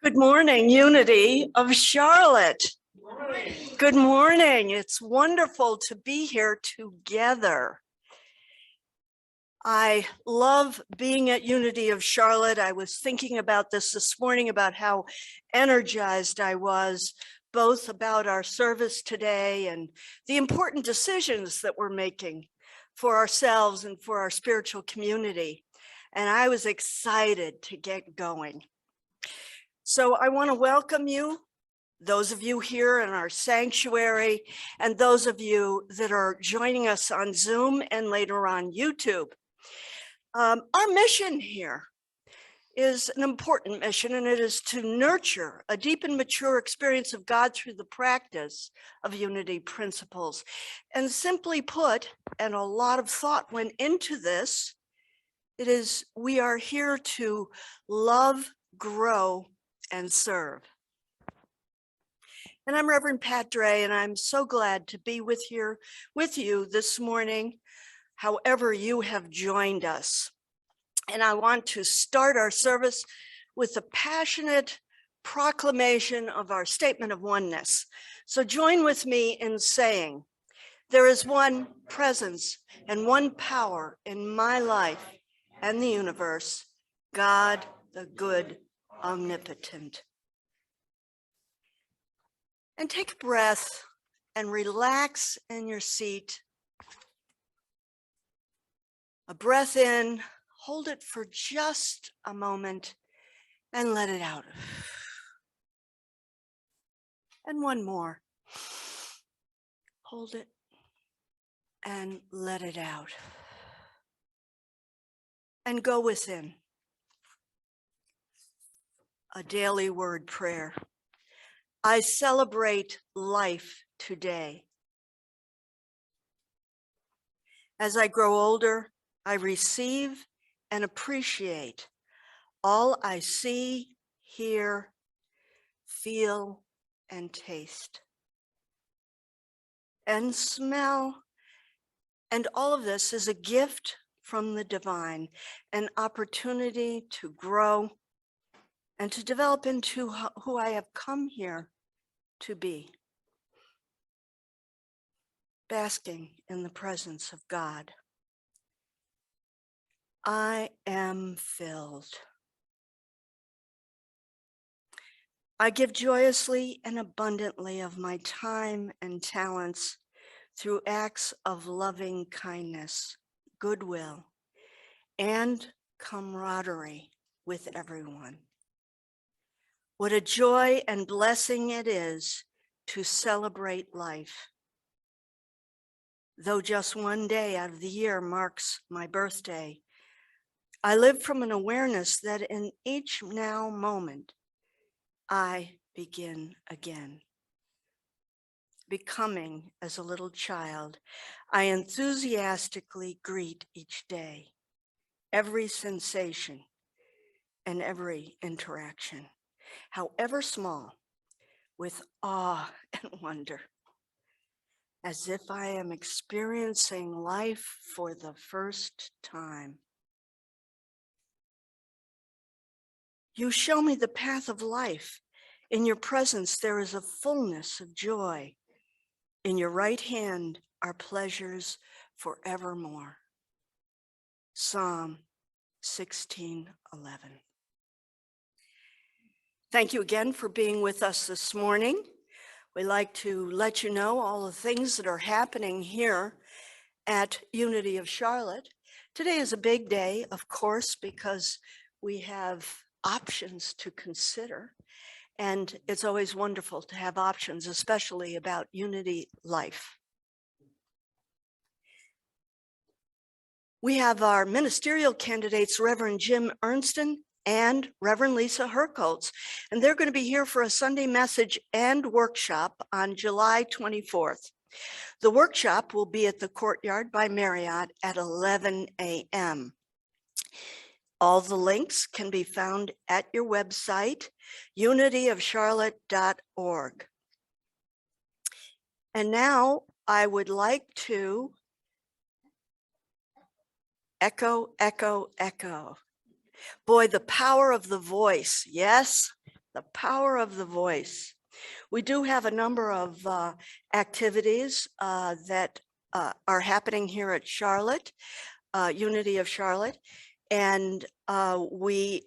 Good morning, Unity of Charlotte. Good morning. It's wonderful to be here together. I love being at Unity of Charlotte. I was thinking about this morning, about how energized I was, both about our service today and the important decisions that we're making for ourselves and for our spiritual community. And I was excited to get going. So I want to welcome you, those of you here in our sanctuary, and those of you that are joining us on Zoom and later on YouTube. Our mission here is an important mission, and it is to nurture a deep and mature experience of God through the practice of unity principles. And simply put, and a lot of thought went into this, it is we are here to love, grow, and serve. And I'm Reverend Pat Dre, and I'm so glad to be with you this morning, however you have joined us. And I want to start our service with a passionate proclamation of our statement of oneness. So join with me in saying, there is one presence and one power in my life and the universe, God, the good, omnipotent. And take a breath and relax in your seat. A breath in, hold it for just a moment and let it out. And one more. Hold it and let it out. And go within. A daily word prayer. I celebrate life today. As I grow older, I receive and appreciate all I see, hear, feel, and taste, and smell. And all of this is a gift from the divine, an opportunity to grow and to develop into who I have come here to be, basking in the presence of God. I am filled. I give joyously and abundantly of my time and talents through acts of loving kindness, goodwill, and camaraderie with everyone. What a joy and blessing it is to celebrate life. Though just one day out of the year marks my birthday, I live from an awareness that in each now moment, I begin again. Becoming as a little child, I enthusiastically greet each day, every sensation and every interaction, however small, with awe and wonder, as if I am experiencing life for the first time. You show me the path of life. In your presence, there is a fullness of joy. In your right hand are pleasures forevermore. Psalm 16:11. Thank you again for being with us this morning. We'd like to let you know all the things that are happening here at Unity of Charlotte. Today is a big day, of course, because we have options to consider. And it's always wonderful to have options, especially about unity life. We have our ministerial candidates, Reverend Jim Ernston and Reverend Lisa Herkoltz, and they're going to be here for a Sunday message and workshop on July 24th. The workshop will be at the Courtyard by Marriott at 11 a.m. All the links can be found at your website, unityofcharlotte.org. And now I would like to echo, echo, echo. Boy, the power of the voice. Yes, the power of the voice. We do have a number of activities that are happening here at Charlotte, Unity of Charlotte, and we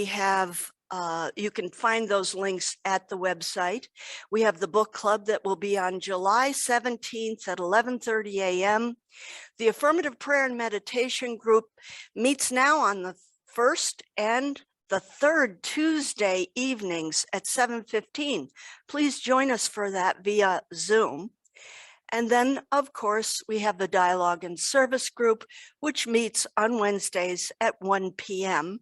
have, you can find those links at the website. We have the book club that will be on July 17th at 11:30 a.m. The affirmative prayer and meditation group meets now on the first and the third Tuesday evenings at 7:15. Please join us for that via Zoom. And then, of course, we have the dialogue and service group, which meets on Wednesdays at 1 p.m.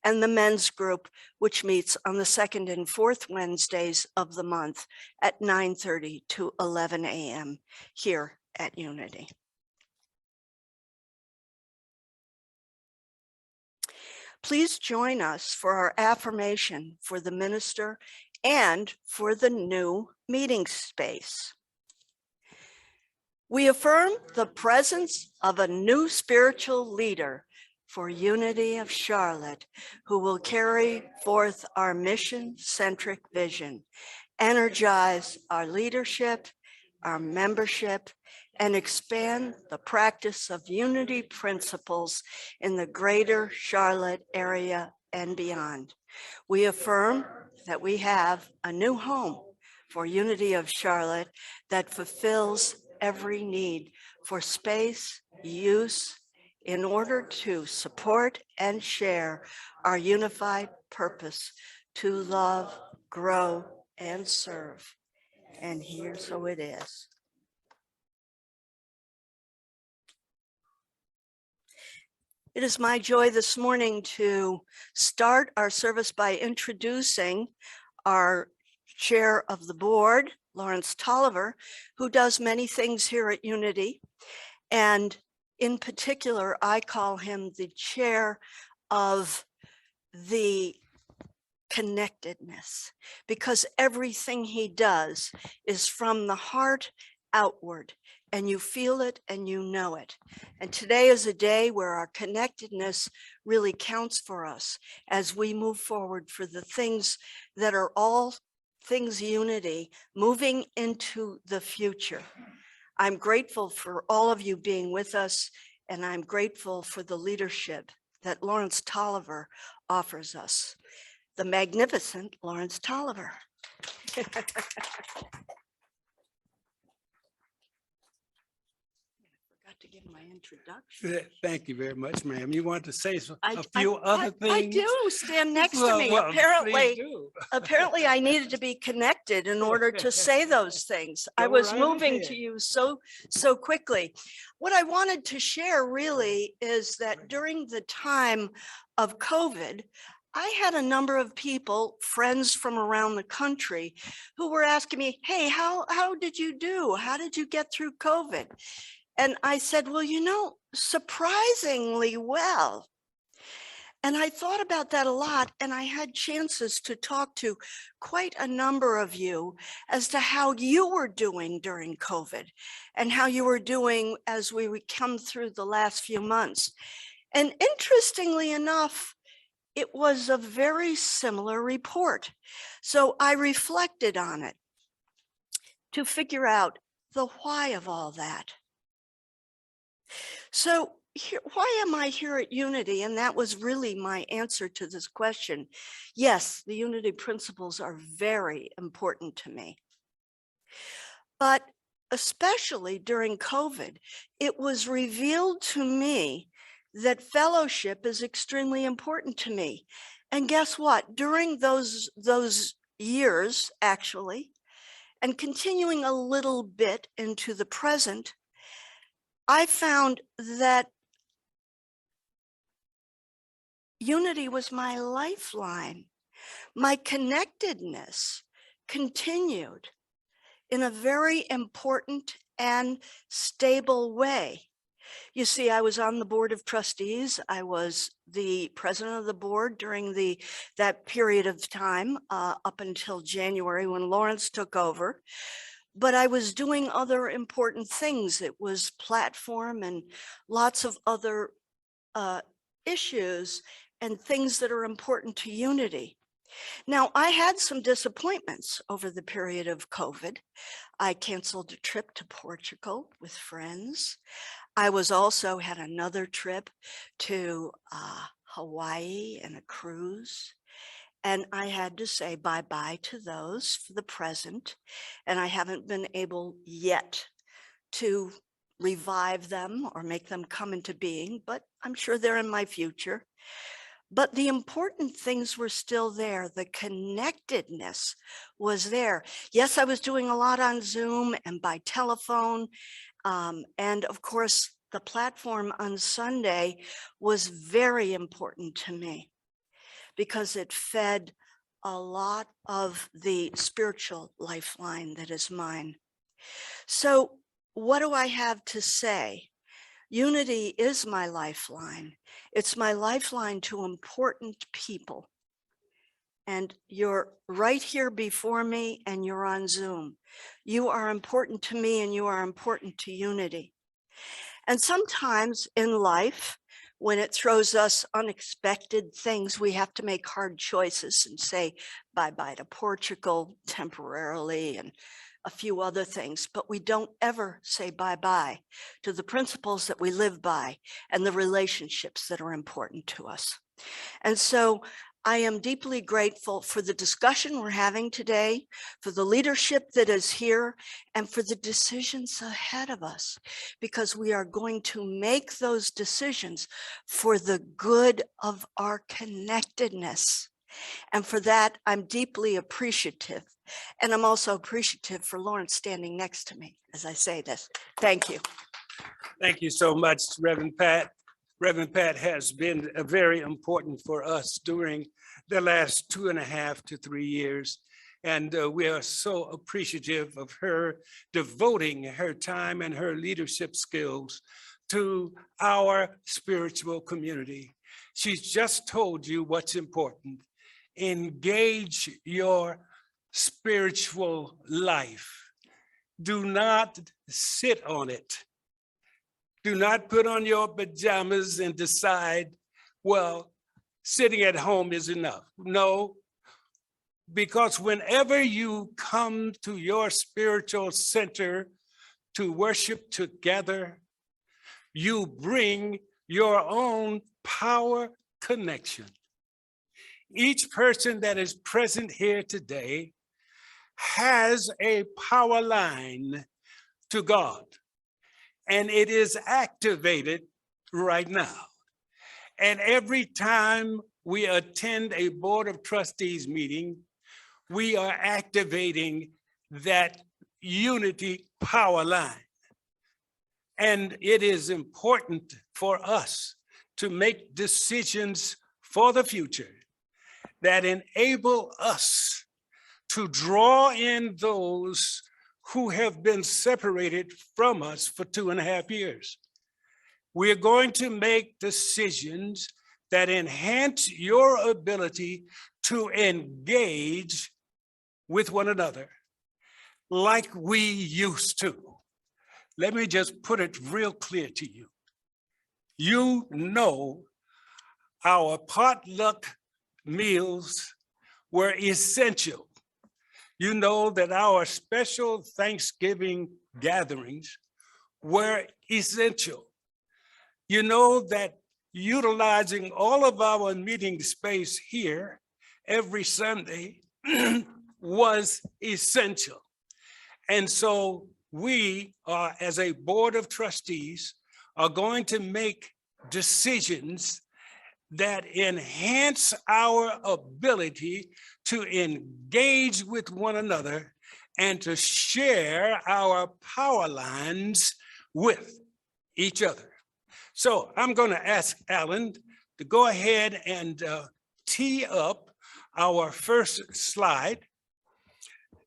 and the men's group, which meets on the second and fourth Wednesdays of the month at 9:30 to 11 a.m. here at Unity. Please join us for our affirmation for the minister and for the new meeting space. We affirm the presence of a new spiritual leader for Unity of Charlotte, who will carry forth our mission-centric vision, energize our leadership, our membership, and expand the practice of unity principles in the greater Charlotte area and beyond. We affirm that we have a new home for Unity of Charlotte that fulfills every need for space, use, in order to support and share our unified purpose to love, grow, and serve. And here, so it is. It is my joy this morning to start our service by introducing our chair of the board, Lawrence Toliver, who does many things here at Unity. And in particular, I call him the chair of the connectedness, because everything he does is from the heart outward, and you feel it and you know it. And today is a day where our connectedness really counts for us as we move forward for the things that are all things unity, moving into the future. I'm grateful for all of you being with us, and I'm grateful for the leadership that Lawrence Toliver offers us. The magnificent Lawrence Toliver. To give my introduction. Thank you very much, ma'am. You want to say a few other things? I do. Stand next to me. Apparently I needed to be connected in order to say those things. I was right moving ahead to you so quickly. What I wanted to share really is that during the time of COVID, I had a number of people, friends from around the country, who were asking me, hey, how did you do? How did you get through COVID? And I said, well, you know, surprisingly well. And I thought about that a lot, and I had chances to talk to quite a number of you as to how you were doing during COVID and how you were doing as we would come through the last few months. And interestingly enough, it was a very similar report. So I reflected on it to figure out the why of all that. So why am I here at Unity? And that was really my answer to this question. Yes, the Unity principles are very important to me. But especially during COVID, it was revealed to me that fellowship is extremely important to me. And guess what? During those years, actually, and continuing a little bit into the present, I found that Unity was my lifeline. My connectedness continued in a very important and stable way. You see, I was on the board of trustees. I was the president of the board during that period of time up until January when Lawrence took over. But I was doing other important things. It was platform and lots of other issues. and things that are important to unity. Now, I had some disappointments over the period of COVID. I canceled a trip to Portugal with friends. I was also had another trip to Hawaii and a cruise. And I had to say bye-bye to those for the present. And I haven't been able yet to revive them or make them come into being, but I'm sure they're in my future. But the important things were still there. The connectedness was there. Yes, I was doing a lot on Zoom and by telephone. And of course, the platform on Sunday was very important to me because it fed a lot of the spiritual lifeline that is mine. So what do I have to say? Unity is my lifeline. It's my lifeline to important people. And you're right here before me and you're on Zoom. You are important to me and you are important to unity. And sometimes in life, when it throws us unexpected things, we have to make hard choices and say bye-bye to Portugal temporarily and a few other things, but we don't ever say bye-bye to the principles that we live by and the relationships that are important to us. And so I am deeply grateful for the discussion we're having today, for the leadership that is here, and for the decisions ahead of us, because we are going to make those decisions for the good of our connectedness. And for that, I'm deeply appreciative. And I'm also appreciative for Lawrence standing next to me as I say this. Thank you. Thank you so much, Reverend Pat. Reverend Pat has been very important for us during the last 2.5 to 3 years. And we are so appreciative of her devoting her time and her leadership skills to our spiritual community. She's just told you what's important. Engage your spiritual life. Do not sit on it. Do not put on your pajamas and decide, well, sitting at home is enough. No, because whenever you come to your spiritual center to worship together, you bring your own power connection. Each person that is present here today has a power line to God, and it is activated right now. And every time we attend a Board of Trustees meeting, we are activating that unity power line. And it is important for us to make decisions for the future that enable us to draw in those who have been separated from us for 2.5 years. We're going to make decisions that enhance your ability to engage with one another like we used to. Let me just put it real clear to you. You know, our potluck meals were essential. You know that our special Thanksgiving gatherings were essential. You know that utilizing all of our meeting space here every Sunday was essential. And so we are, as a Board of Trustees, are going to make decisions that enhance our ability to engage with one another and to share our power lines with each other. So I'm going to ask Alan to go ahead and tee up our first slide.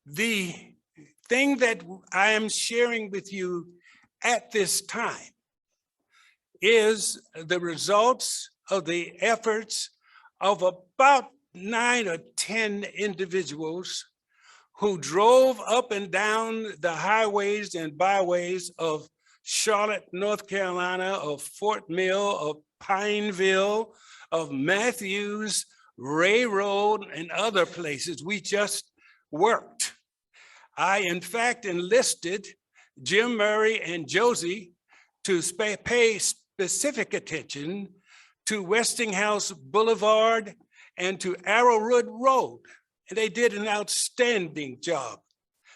The thing that I am sharing with you at this time is the results of the efforts of about 9 or 10 individuals who drove up and down the highways and byways of Charlotte, North Carolina, of Fort Mill, of Pineville, of Matthews, Ray Road, and other places. We just worked. I, in fact, enlisted Jim Murray and Josie to pay specific attention to Westinghouse Boulevard and to Arrowwood Road. And they did an outstanding job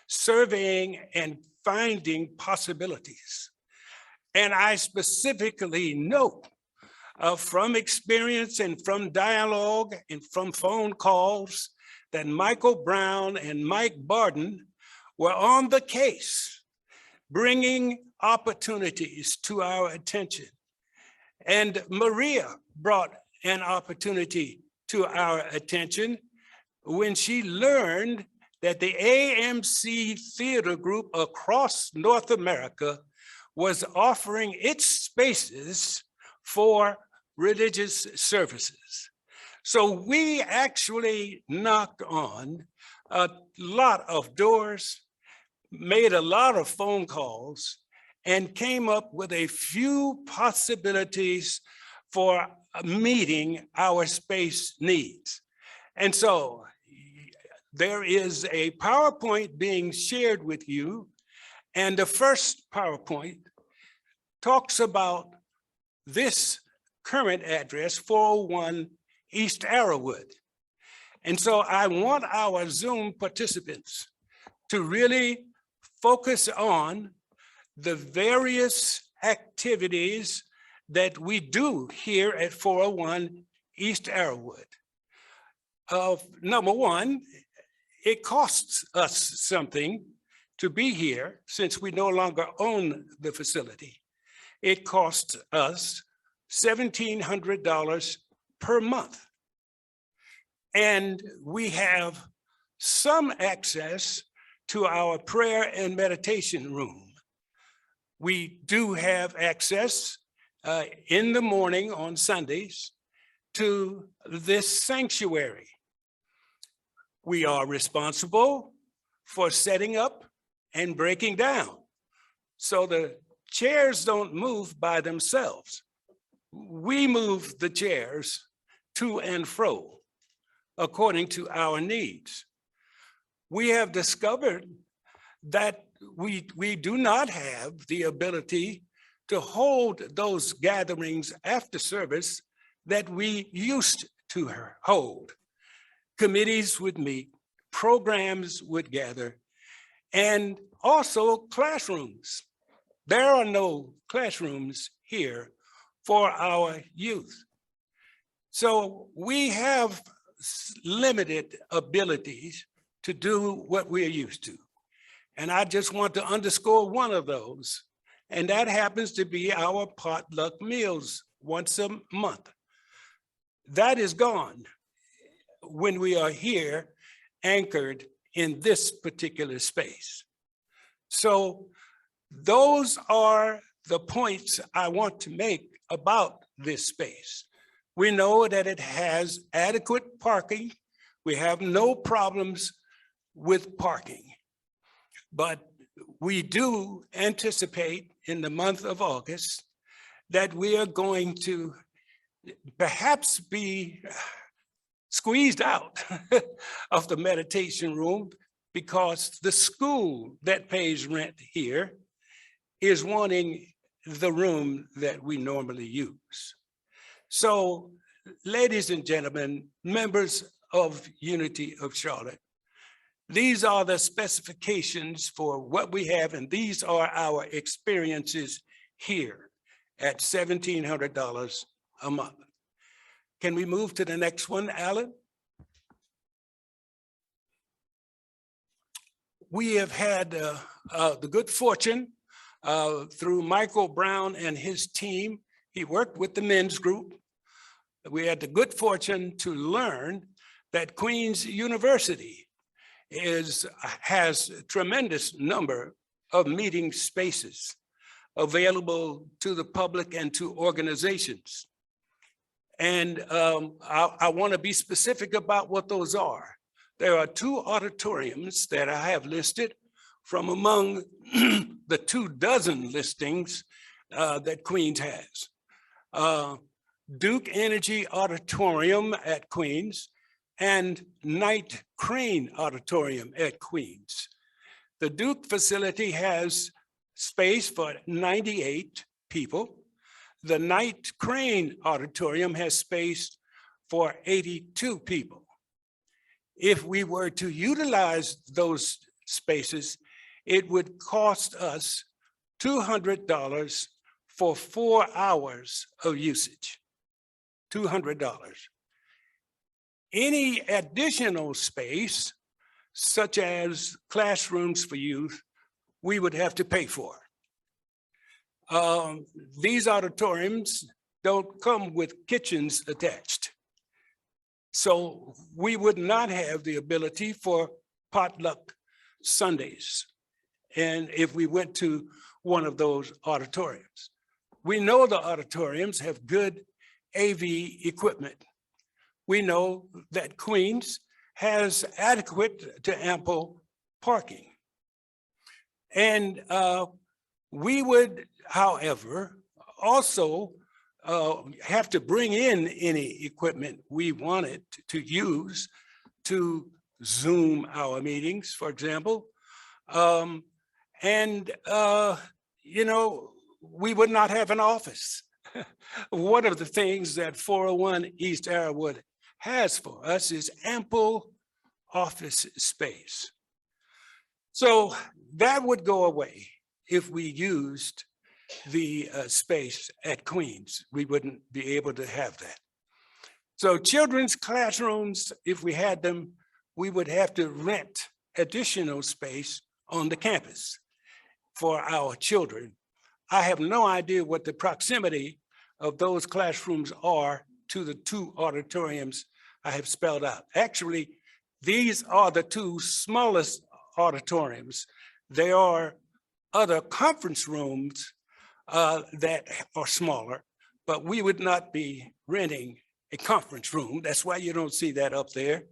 surveying and finding possibilities. And I specifically know from experience and from dialogue and from phone calls that Michael Brown and Mike Barden were on the case, bringing opportunities to our attention. And Maria brought an opportunity to our attention when she learned that the AMC Theater Group across North America was offering its spaces for religious services. So we actually knocked on a lot of doors, made a lot of phone calls, and came up with a few possibilities for meeting our space needs. And so there is a PowerPoint being shared with you. And the first PowerPoint talks about this current address, 401 East Arrowwood. And so I want our Zoom participants to really focus on the various activities that we do here at 401 East Arrowwood. Number one, it costs us something to be here since we no longer own the facility. It costs us $1,700 per month. And we have some access to our prayer and meditation room. We do have access in the morning on Sundays to this sanctuary. We are responsible for setting up and breaking down. So the chairs don't move by themselves. We move the chairs to and fro according to our needs. We have discovered that we do not have the ability to hold those gatherings after service that we used to hold. Committees would meet, programs would gather, and also classrooms. There are no classrooms here for our youth. So we have limited abilities to do what we're used to. And I just want to underscore one of those, and that happens to be our potluck meals once a month. That is gone when we are here anchored in this particular space. So those are the points I want to make about this space. We know that it has adequate parking. We have no problems with parking. But we do anticipate in the month of August that we are going to perhaps be squeezed out of the meditation room because the school that pays rent here is wanting the room that we normally use. So, ladies and gentlemen, members of Unity of Charlotte, these are the specifications for what we have, and these are our experiences here at $1,700 a month. Can we move to the next one, Alan? We have had the good fortune through Michael Brown and his team. He worked with the men's group. We had the good fortune to learn that Queen's University has a tremendous number of meeting spaces available to the public and to organizations. And I want to be specific about what those are. There are 2 auditoriums that I have listed from among the 24 listings that Queens has. Duke Energy Auditorium at Queens, and Knight Crane Auditorium at Queens. The Duke facility has space for 98 people. The Knight Crane Auditorium has space for 82 people. If we were to utilize those spaces, it would cost us $200 for 4 hours of usage. $200. Any additional space, such as classrooms for youth, we would have to pay for. These auditoriums don't come with kitchens attached. So we would not have the ability for potluck Sundays. And if we went to one of those auditoriums, we know the auditoriums have good AV equipment. We know that Queens has adequate to ample parking. And we would, however, also have to bring in any equipment we wanted to use to Zoom our meetings, for example. You know, we would not have an office. One of the things that 401 East Arrowwood has for us is ample office space. So that would go away if we used the space at Queens. We wouldn't be able to have that. So children's classrooms, if we had them, we would have to rent additional space on the campus for our children. I have no idea what the proximity of those classrooms are to the 2 auditoriums I have spelled out. Actually, these are the 2 smallest auditoriums. There are other conference rooms that are smaller, but we would not be renting a conference room. That's why you don't see that up there.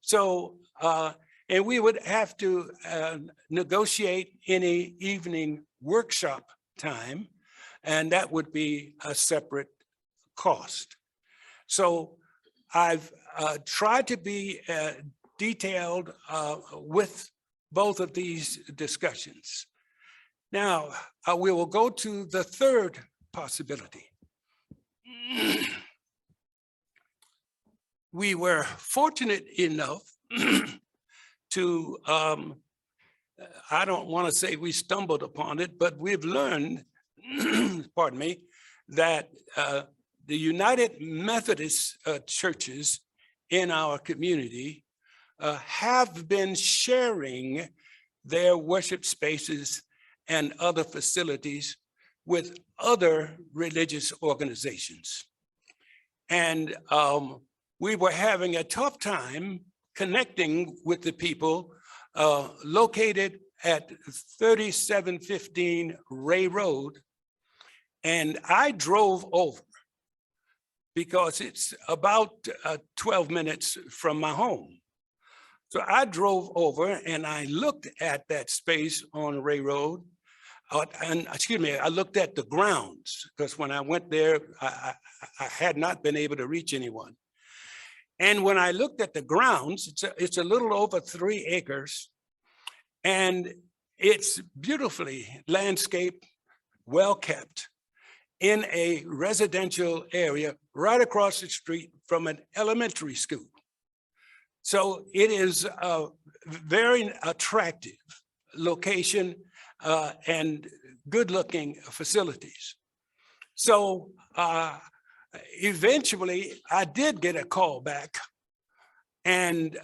So, and we would have to negotiate any evening workshop time, and that would be a separate cost. So I've tried to be detailed with both of these discussions. Now, we will go to the third possibility. We were fortunate enough to, I don't want to say we stumbled upon it, but we've learned, pardon me, that the United Methodist churches in our community have been sharing their worship spaces and other facilities with other religious organizations. And we were having a tough time connecting with the people located at 3715 Ray Road. And I drove over because it's about 12 minutes from my home. So I drove over and I looked at that space on Ray Road. I looked at the grounds, because when I went there, I had not been able to reach anyone. And when I looked at the grounds, it's a little over 3 acres, and it's beautifully landscaped, well kept, in a residential area right across the street from an elementary school. So it is a very attractive location and good-looking facilities. So eventually, I did get a call back and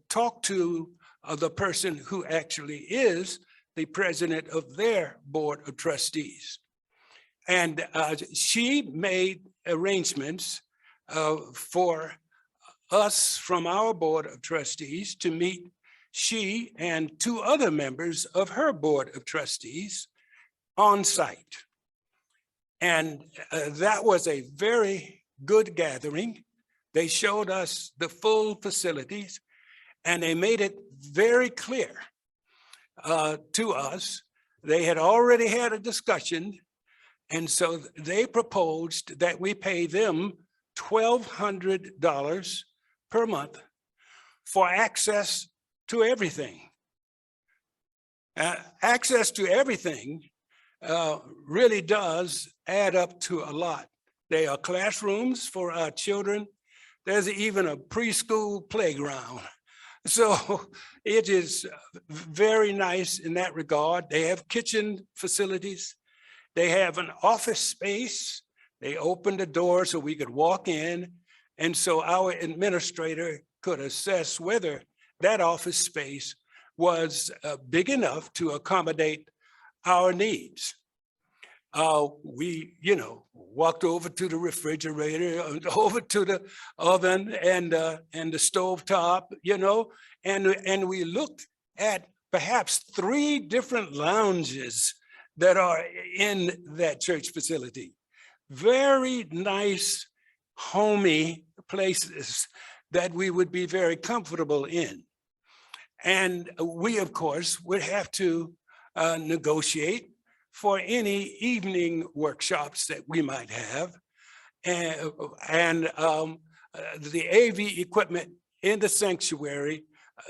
talked to the person who actually is the president of their board of trustees. And she made arrangements for us from our board of trustees to meet she and 2 other members of her board of trustees on site. And that was a very good gathering. They showed us the full facilities, and they made it very clear to us. They had already had a discussion, and so they proposed that we pay them $1,200 per month for access to everything. Access to everything really does add up to a lot. There are classrooms for our children. There's even a preschool playground. So it is very nice in that regard. They have kitchen facilities. They have an office space. They opened the door so we could walk in. And so our administrator could assess whether that office space was big enough to accommodate our needs. We, walked over to the refrigerator, over to the oven and the stovetop, and we looked at perhaps 3 different lounges that are in that church facility. Very nice, homey places that we would be very comfortable in. And we, of course, would have to negotiate for any evening workshops that we might have. And the AV equipment in the sanctuary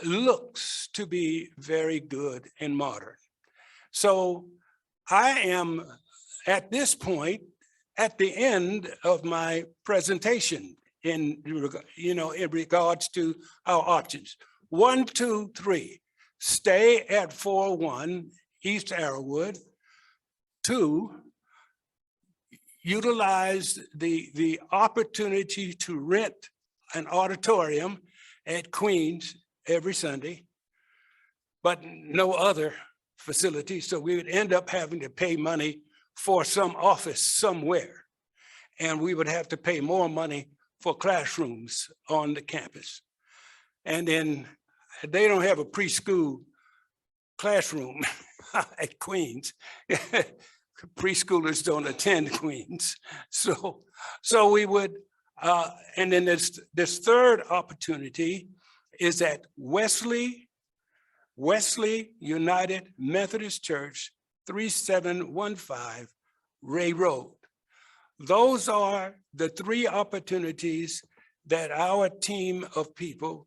looks to be very good and modern. So I am at this point at the end of my presentation in regards to our options. 1, 2, 3, stay at 401 East Arrowwood. 2, utilize the opportunity to rent an auditorium at Queens every Sunday, but no other facility. So we would end up having to pay money for some office somewhere. And we would have to pay more money for classrooms on the campus. And then they don't have a preschool classroom at Queens. Preschoolers don't attend Queens. So we would, and then this third opportunity is at Wesley United Methodist Church, 3715 Ray Road. Those are the 3 opportunities that our team of people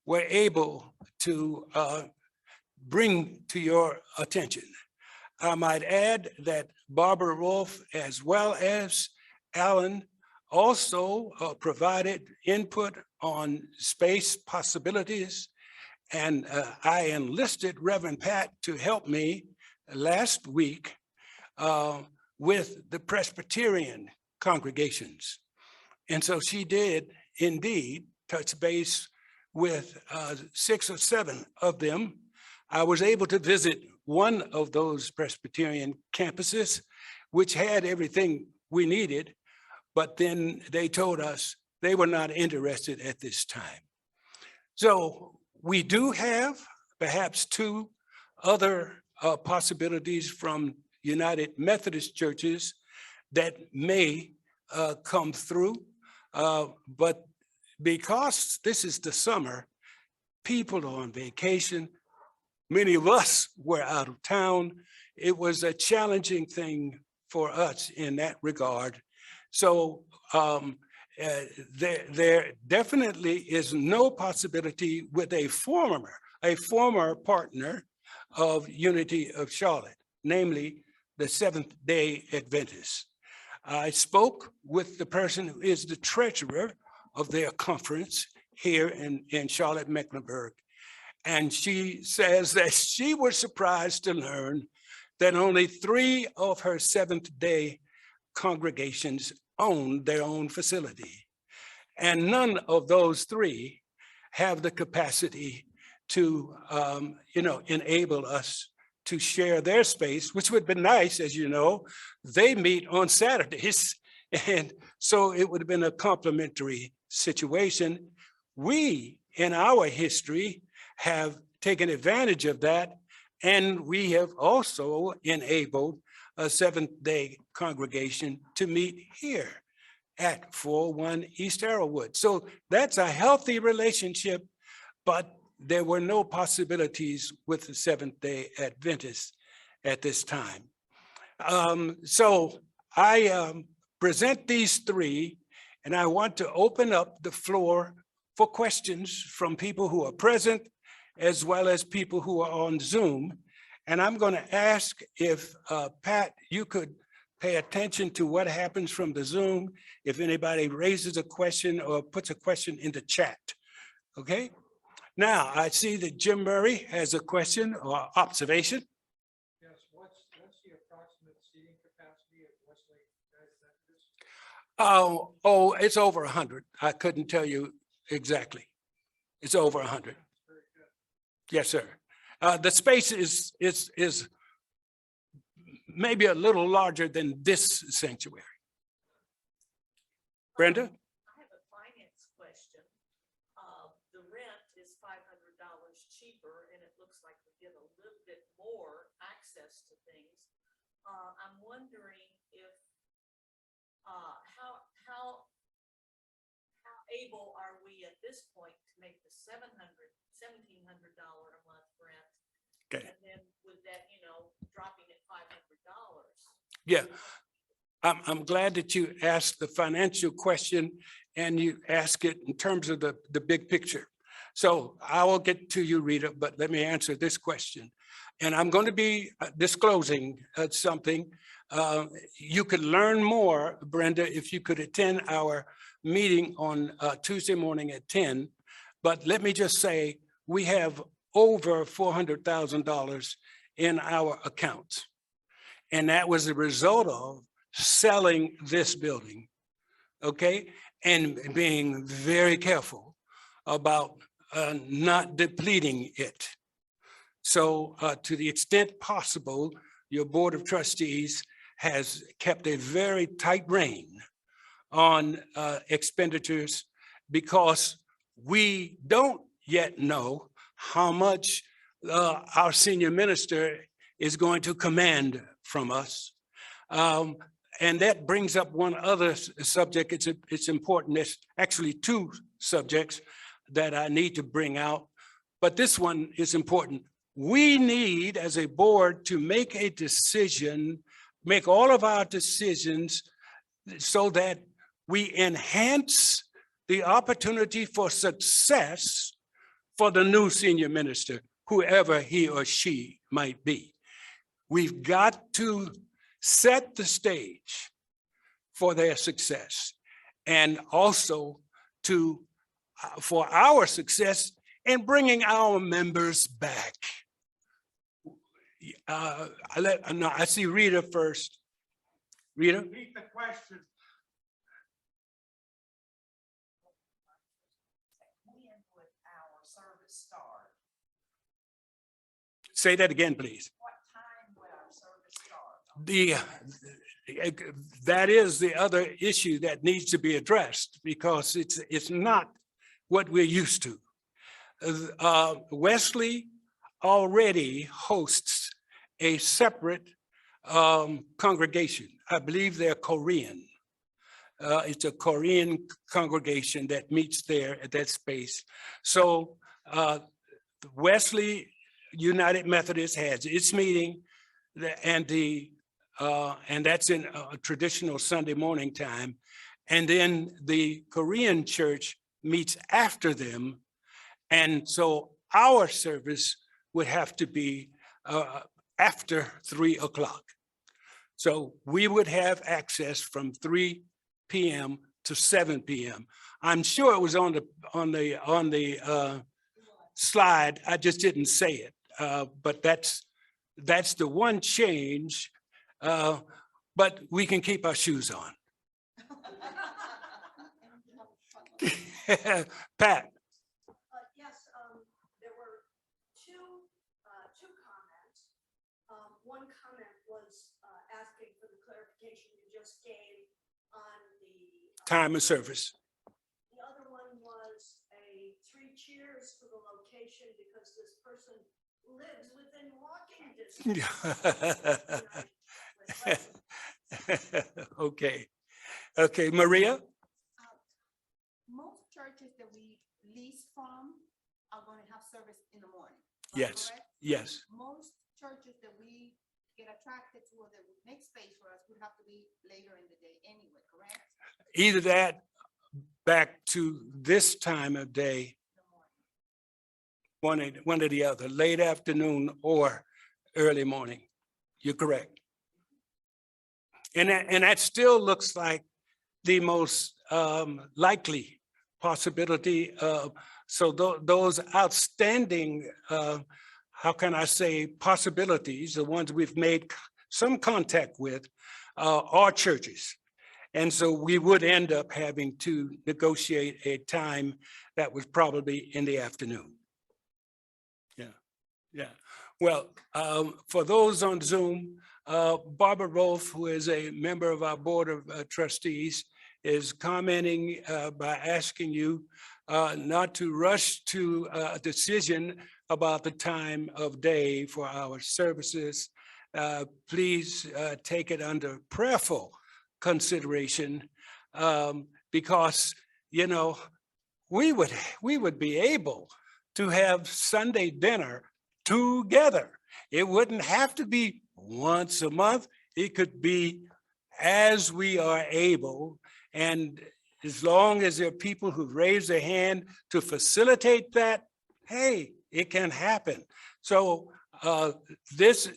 were able to bring to your attention. I might add that Barbara Rolfe, as well as Alan, also provided input on space possibilities. And I enlisted Reverend Pat to help me last week with the Presbyterian congregations. And so she did indeed touch base with 6 or 7 of them. I was able to visit one of those Presbyterian campuses, which had everything we needed, but then they told us they were not interested at this time. So we do have perhaps 2 other possibilities from United Methodist churches that may come through, but because this is the summer, people are on vacation. Many of us were out of town. It was a challenging thing for us in that regard. So there definitely is no possibility with a former partner of Unity of Charlotte, namely the Seventh-day Adventists. I spoke with the person who is the treasurer of their conference here in Charlotte, Mecklenburg. And she says that she was surprised to learn that only 3 of her Seventh-day congregations own their own facility. And none of those 3 have the capacity to, enable us to share their space, which would be nice, as you know. They meet on Saturdays. And so it would have been a complementary situation. We, in our history, have taken advantage of that. And we have also enabled a Seventh-day congregation to meet here at 401 East Arrowwood. So that's a healthy relationship, but there were no possibilities with the Seventh-day Adventists at this time. So I present these 3 And I want to open up the floor for questions from people who are present as well as people who are on Zoom. And I'm going to ask if, Pat, you could pay attention to what happens from the Zoom, if anybody raises a question or puts a question in the chat. Okay? Now, I see that Jim Murray has a question or observation. Yes, what's the approximate seating capacity at Westlake? Oh, it's over 100. I couldn't tell you exactly. It's over 100. Yes, sir. The space is maybe a little larger than this sanctuary. Brenda? I have a finance question. The rent is $500 cheaper, and it looks like we get a little bit more access to things. I'm wondering if how able are we at this point to make the $1,700 a month rent? Okay. And then with that, dropping at $500. Yeah. I'm glad that you asked the financial question and you ask it in terms of the big picture. So I will get to you, Rita, but let me answer this question. And I'm going to be disclosing something. You could learn more, Brenda, if you could attend our meeting on Tuesday morning at 10. But let me just say, we have over $400,000 in our accounts. And that was a result of selling this building, okay? And being very careful about not depleting it. So to the extent possible, your Board of Trustees has kept a very tight rein on expenditures because we don't yet know how much our senior minister is going to command from us. And that brings up one other subject. It's important. There's actually two subjects that I need to bring out, but this one is important. We need, as a board, to make a decision, make all of our decisions so that we enhance the opportunity for success for the new senior minister, whoever he or she might be. We've got to set the stage for their success and also for our success in bringing our members back. I see Rita first. Rita? Repeat the question. When would our service start? Say that again, please. What time would our service start? That is the other issue that needs to be addressed because it's not what we're used to. Wesley already hosts a separate congregation. I believe they're Korean. It's a Korean congregation that meets there at that space. So Wesley United Methodist has its meeting, and that's in a traditional Sunday morning time. And then the Korean church meets after them. And so our service would have to be after 3 o'clock. So we would have access from 3 p.m. to 7 p.m. I'm sure it was on the slide. I just didn't say it, but that's the one change. But we can keep our shoes on. Pat. Yes, there were two comments. One comment was asking for the clarification you just gave on the Time of service. The other one was a 3 cheers for the location because this person lives within walking distance. Okay, Maria? Most churches that we lease from are going to have service in the morning. Yes, correct? yes. Most churches that we get attracted to or that would make space for us would have to be later in the day anyway, correct? Either that back to this time of day, one or the other, late afternoon or early morning. You're correct. And that still looks like the most likely possibility. So those outstanding, how can I say, possibilities, the ones we've made some contact with, are churches. And so we would end up having to negotiate a time that was probably in the afternoon. Yeah. Well, for those on Zoom, Barbara Rolfe, who is a member of our Board of Trustees, is commenting by asking you not to rush to a decision about the time of day for our services. Please take it under prayerful consideration, because, you know, we would be able to have Sunday dinner together. It wouldn't have to be once a month. It could be as we are able. And as long as there are people who raise their hand to facilitate that, hey, it can happen. So there's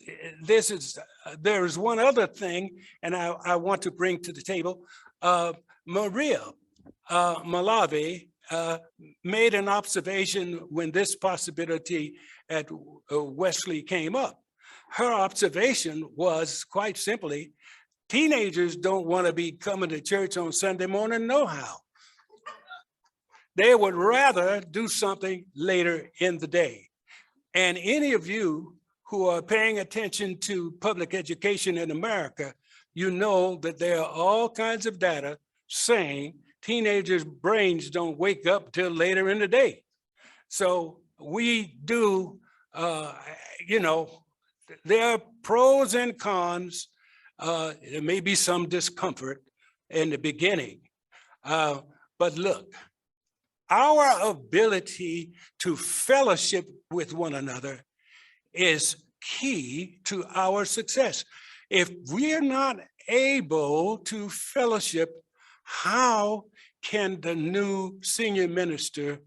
one other thing, and I want to bring to the table. Maria Malavi made an observation when this possibility at Wesley came up. Her observation was quite simply, teenagers don't want to be coming to church on Sunday morning, no how. They would rather do something later in the day. And any of you who are paying attention to public education in America, you know that there are all kinds of data saying teenagers' brains don't wake up till later in the day. So we do, you know, there are pros and cons. There may be some discomfort in the beginning, but look, our ability to fellowship with one another is key to our success. If we're not able to fellowship, how can the new senior minister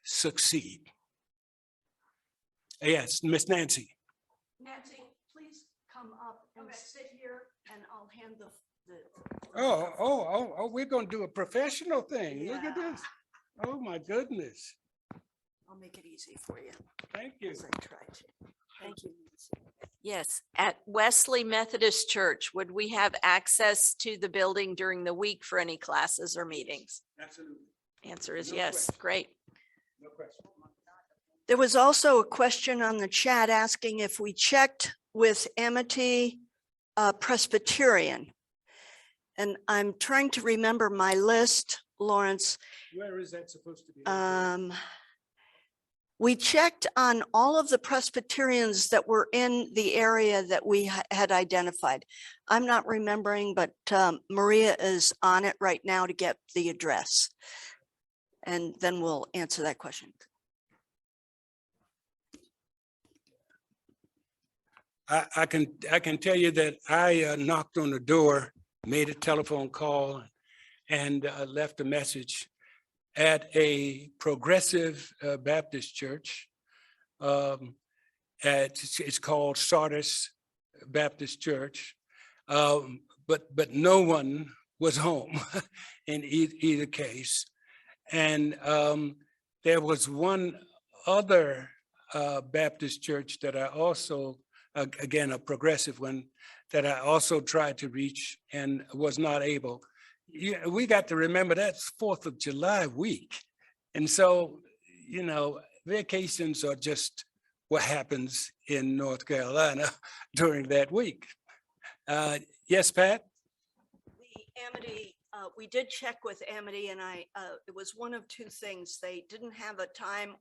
succeed? Yes, Miss Nancy. Nancy, please come up and sit here and I'll hand the. Oh, we're gonna do a professional thing. Look at this. Oh, my goodness. I'll make it easy for you Thank you. as I try to. Thank you, Nancy. Yes, at Wesley Methodist Church, would we have access to the building during the week for any classes or meetings? Absolutely. Answer is No yes. question. Great. No question. There was also a question on the chat asking if we checked with Amity Presbyterian. And I'm trying to remember my list, Lawrence. Where is that supposed to be? We checked on all of the Presbyterians that were in the area that we had identified. I'm not remembering, but Maria is on it right now to get the address. And then we'll answer that question. I can tell you that I knocked on the door, made a telephone call, and left a message at a progressive Baptist church. It's called Sardis Baptist Church, but no one was home in either case. And there was one other Baptist church that I also, again, a progressive one, that I also tried to reach and was not able. We got to remember that's 4th of July week. And so, you know, vacations are just what happens in North Carolina during that week. Yes, Pat? The Amity, we did check with Amity and it was one of two things. They didn't have a time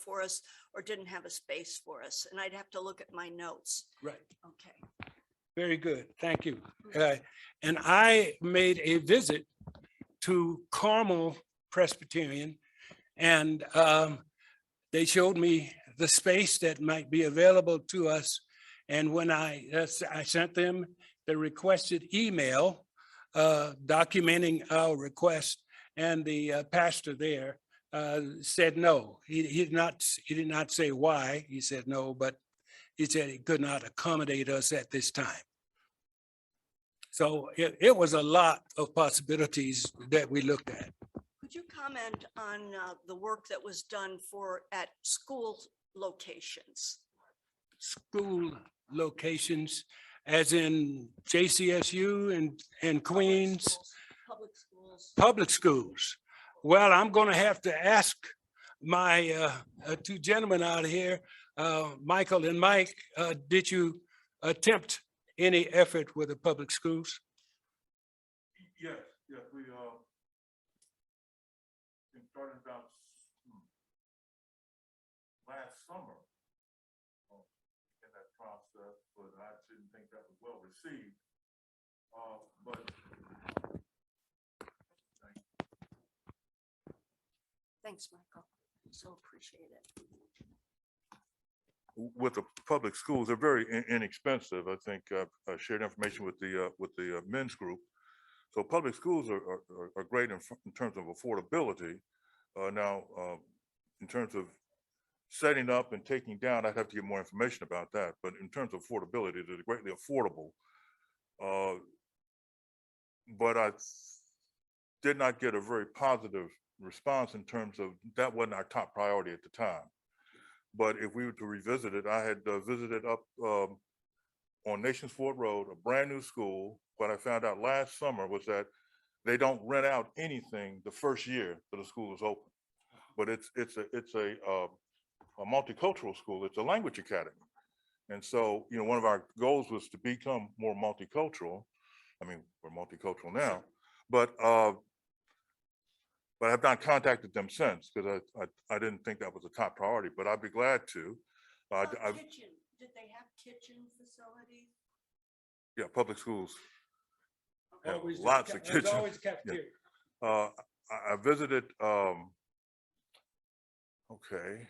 for us or didn't have a space for us. And I'd have to look at my notes. Right. Okay. Very good. Thank you. And I made a visit to Carmel Presbyterian, and they showed me the space that might be available to us. And when I sent them the requested email documenting our request, And the pastor there said no. He did not say why. He said no, but he said he could not accommodate us at this time. So it was a lot of possibilities that we looked at. Could you comment on the work that was done at school locations? School locations, as in JCSU and Queens, Public schools. public schools. Well, I'm going to have to ask my two gentlemen out here, Michael and Mike, did you attempt any effort with the public schools? Yes, we, started about last summer in that process, but I didn't think that was well received. But Thanks, Michael. So appreciate it. with the public schools, they're very inexpensive. I think I shared information with the men's group. So public schools are great in terms of affordability. Now, in terms of setting up and taking down, I'd have to get more information about that. But in terms of affordability, they're greatly affordable. But I did not get a very positive response in terms of that wasn't our top priority at the time. But if we were to revisit it, I had visited up on Nations Ford Road, a brand new school. What I found out last summer was that they don't rent out anything the first year that the school is open. But it's a multicultural school. It's a language academy. And so, you know, one of our goals was to become more multicultural. I mean, we're multicultural now, but I've not contacted them since because I didn't think that was a top priority, but I'd be glad to. Kitchen, did they have kitchen facilities? Yeah, public schools have Always the lots ca- of there's kitchens. always cafeteria. I visited, okay,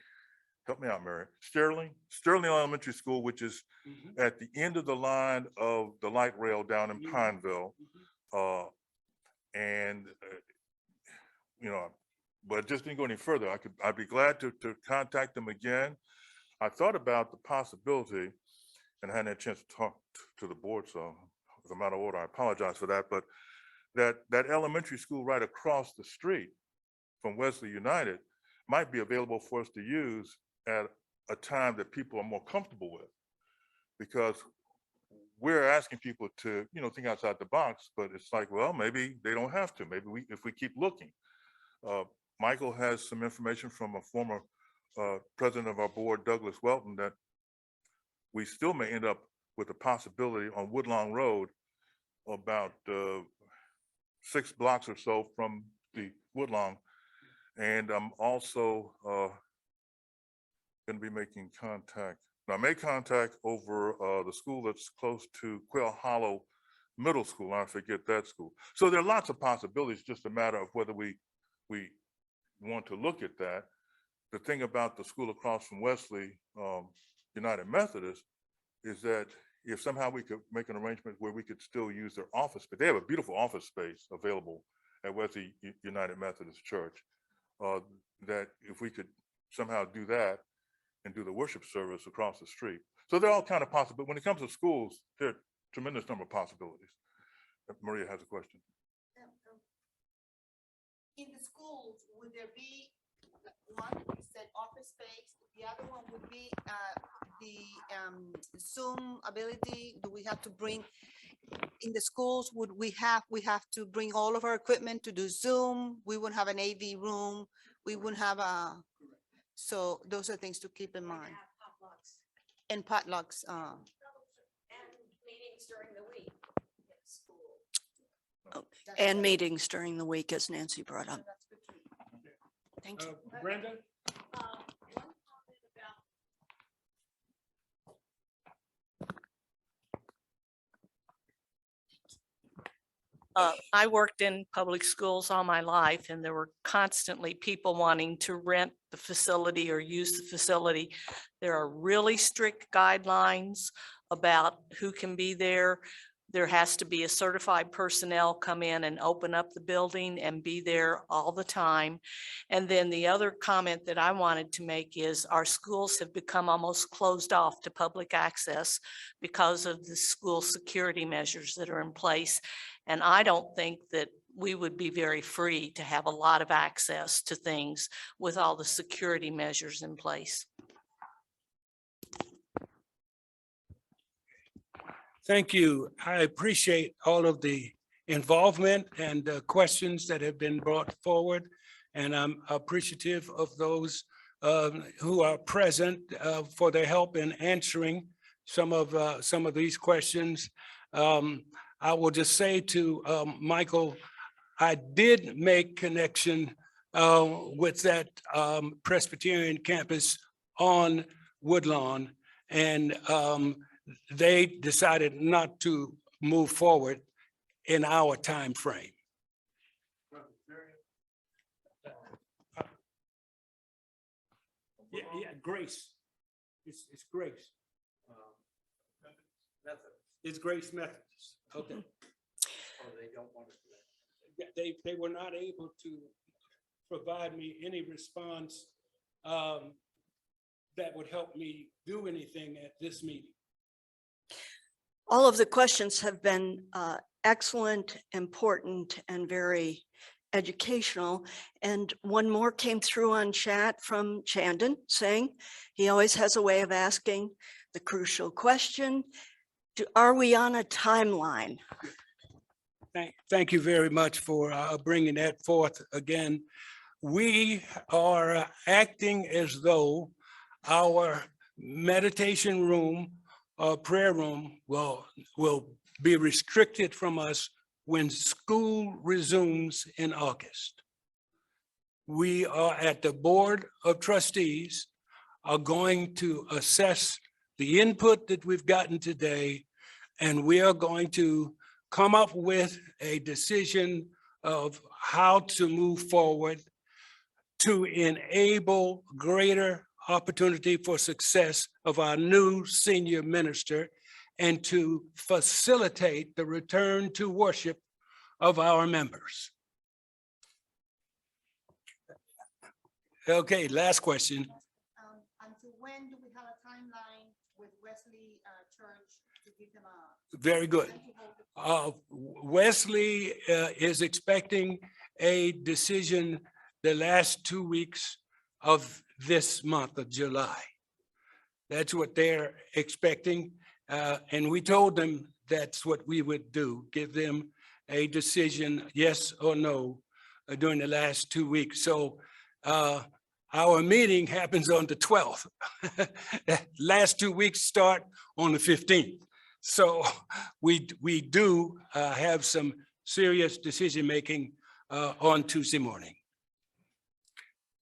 help me out, Mary. Sterling Elementary School, which is Mhm. at the end of the line of the light rail down in Mhm. Pineville. And you know, but just didn't go any further. I'd be glad to contact them again. I thought about the possibility, and I hadn't had a chance to talk to the board, so if I'm out of order, I apologize for that, but that elementary school right across the street from Wesley United might be available for us to use at a time that people are more comfortable with. Because we're asking people to, you know, think outside the box, but it's like, well, maybe they don't have to. Maybe if we keep looking. Michael has some information from a former president of our board, Douglas Welton, that we still may end up with a possibility on Woodlawn Road, about 6 blocks or so from the Woodlawn. And I'm also going to be making contact. Now, I made contact over the school that's close to Quail Hollow Middle School. I forget that school. So there are lots of possibilities, just a matter of whether we want to look at that. The thing about the school across from Wesley United Methodist is that if somehow we could make an arrangement where we could still use their office, but they have a beautiful office space available at Wesley United Methodist Church, that if we could somehow do that and do the worship service across the street. So they're all kind of possible. When it comes to schools, there are a tremendous number of possibilities. Maria has a question. In the schools, would there be one you said office space? The other one would be the Zoom ability. Do we have to bring in the schools? Would we have to bring all of our equipment to do Zoom? We wouldn't have an AV room. We wouldn't have a. So those are things to keep in mind. And potlucks. And meetings during the week in school. And meetings during the week, as Nancy brought up. That's good too. Thank you. Brenda? One comment about I worked in public schools all my life, and there were constantly people wanting to rent the facility or use the facility. There are really strict guidelines about who can be there. There has to be a certified personnel come in and open up the building and be there all the time. And then the other comment that I wanted to make is our schools have become almost closed off to public access because of the school security measures that are in place. And I don't think that we would be very free to have a lot of access to things with all the security measures in place. Thank you. I appreciate all of the involvement and questions that have been brought forward. And I'm appreciative of those who are present for their help in answering some of these questions. I will just say to Michael, I did make connection with that Presbyterian campus on Woodlawn, and they decided not to move forward in our time frame. Yeah, Grace. It's Grace. It's Grace Methodist. Okay. They don't want to do that. Yeah, they were not able to provide me any response that would help me do anything at this meeting. All of the questions have been excellent, important, and very educational. And one more came through on chat from Chandon saying he always has a way of asking the crucial question, are we on a timeline? Thank you very much for bringing that forth again. We are acting as though our meditation room or prayer room will be restricted from us when school resumes in August. We are at the Board of Trustees are going to assess the input that we've gotten today, and we are going to come up with a decision of how to move forward to enable greater opportunity for success of our new senior minister and to facilitate the return to worship of our members. Okay, last question. Until when do we have a timeline with Wesley Church to give them a? Very good. Wesley is expecting a decision the last 2 weeks of this month of July. That's what they're expecting. And we told them that's what we would do, give them a decision, yes or no, during the last 2 weeks. So our meeting happens on the 12th. Last 2 weeks start on the 15th. So we do have some serious decision-making on Tuesday morning.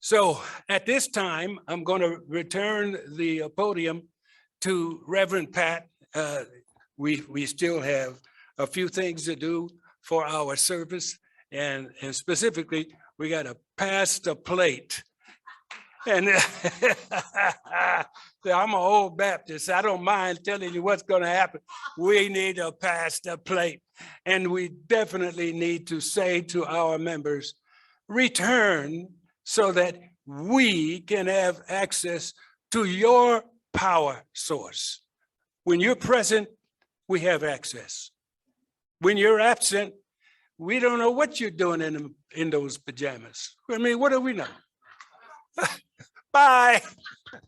So at this time, I'm going to return the podium to Reverend Pat. We still have a few things to do for our service, and specifically, we got to pass the plate. And I'm an old Baptist. I don't mind telling you what's going to happen. We need to pass the plate. And we definitely need to say to our members, return so that we can have access to your power source. When you're present, we have access. When you're absent, we don't know what you're doing in those pajamas. I mean, what do we know? Bye. I'm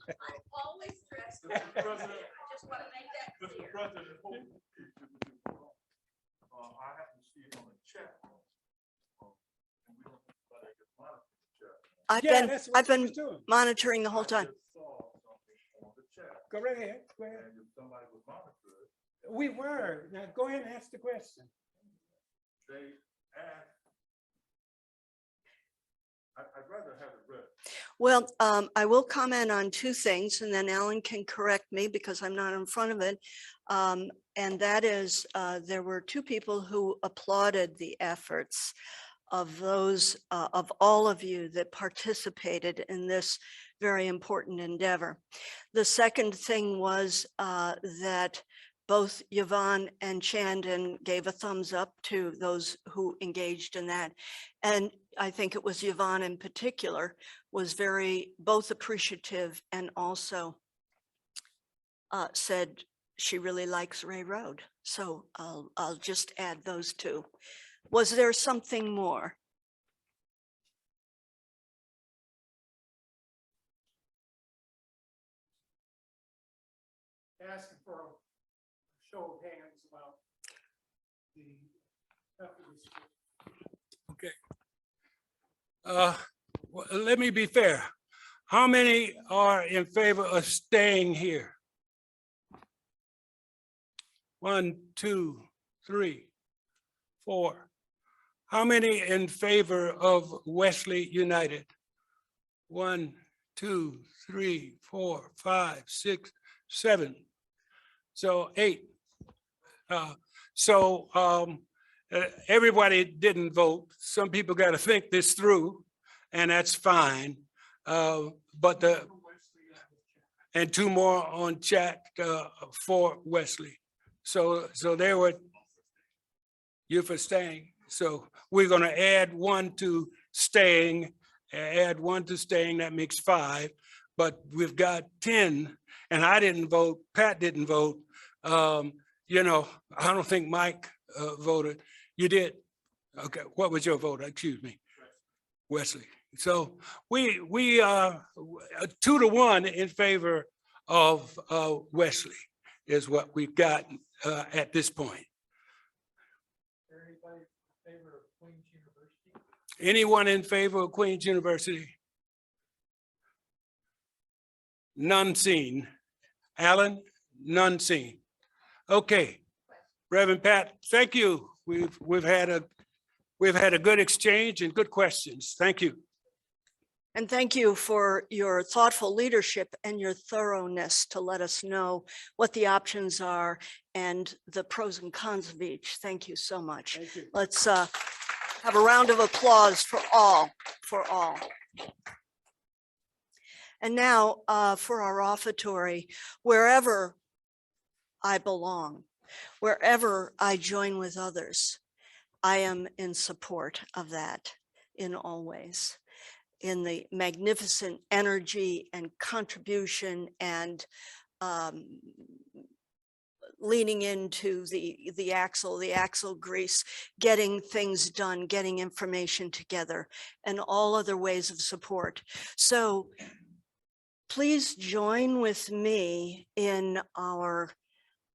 always dressed. I just want to make that Mr. clear. President, I happen to see it on the chat. And we don't let it get monitored in the chat. Yeah, that's what I've I been was doing. monitoring the whole I time. just saw something on the chat, Go right ahead. Go ahead. and if somebody was monitored, We were. Now go ahead and ask the question. they asked, I'd rather have it read. Well, I will comment on two things and then Alan can correct me because I'm not in front of it. And that is, there were two people who applauded the efforts of those, of all of you that participated in this very important endeavor. The second thing was that both Yvonne and Chandon gave a thumbs up to those who engaged in that. And I think it was Yvonne in particular was very both appreciative and also said she really likes Ray Road. So I'll just add those two. Was there something more? Asking for a show of hands about the Methodist school. Okay. Well, let me be fair. How many are in favor of staying here? 1, 2, 3, 4. How many in favor of Wesley United? 1, 2, 3, 4, 5, 6, 7. So 8. Everybody didn't vote. Some people got to think this through, and that's fine. And 2 more on chat for Wesley. So there were, you're for staying. So we're going to add 1 to staying, that makes 5. But we've got 10, and I didn't vote, Pat didn't vote. You know, I don't think Mike voted. You did? Okay, what was your vote? Excuse me. Wesley. So we are 2 to 1 in favor of Wesley is what we've got at this point. Anybody in favor of Queen's University? Anyone in favor of Queen's University? None seen. Alan, none seen. Okay, Reverend Pat, thank you. We've had a good exchange and good questions. Thank you. And thank you for your thoughtful leadership and your thoroughness to let us know what the options are and the pros and cons of each. Thank you so much. Thank you. Let's have a round of applause for all. And now for our offertory, wherever I belong, wherever I join with others, I am in support of that in all ways, in the magnificent energy and contribution and leaning into the axle grease, getting things done, getting information together, and all other ways of support. So please join with me in our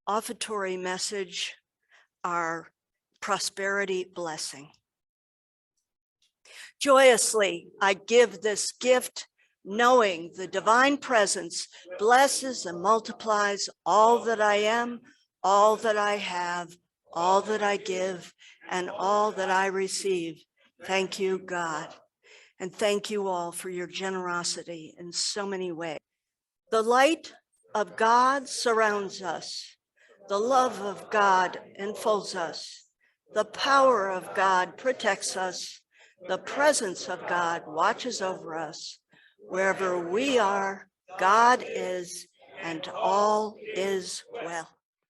offertory message, our prosperity blessing. Joyously, I give this gift, knowing the divine presence blesses and multiplies all that I am, all that I have, all that I give, and all that I receive. Thank you, God. And thank you all for your generosity in so many ways. The light of God surrounds us. The love of God enfolds us. The power of God protects us. The presence of God watches over us. Wherever we are, God is, and all is well.